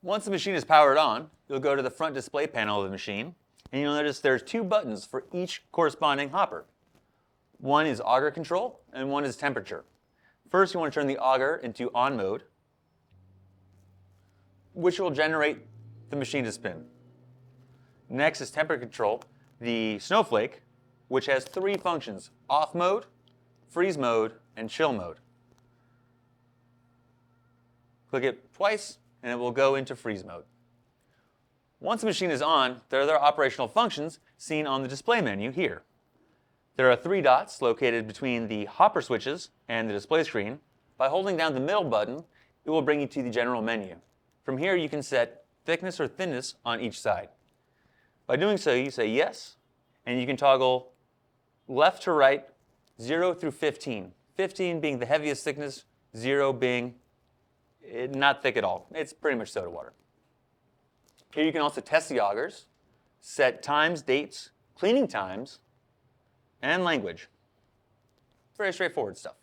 Once the machine is powered on, you'll go to the front display panel of the machine, and you'll notice there's two buttons for each corresponding hopper. One is auger control, and one is temperature. First, you want to turn the auger into on mode, which will generate the machine to spin. Next is temperature control, the snowflake, which has three functions: off mode, freeze mode, and chill mode. Click it twice, and it will go into freeze mode. Once the machine is on, there are other operational functions seen on the display menu here. There are three dots located between the hopper switches and the display screen. By holding down the middle button, it will bring you to the general menu. From here, you can set thickness or thinness on each side. By doing so, you say yes, and you can toggle left to right, 0 through 15. 15 being the heaviest thickness, 0 being not thick at all. It's pretty much soda water. Here you can also test the augers, set times, dates, cleaning times, and language. Very straightforward stuff.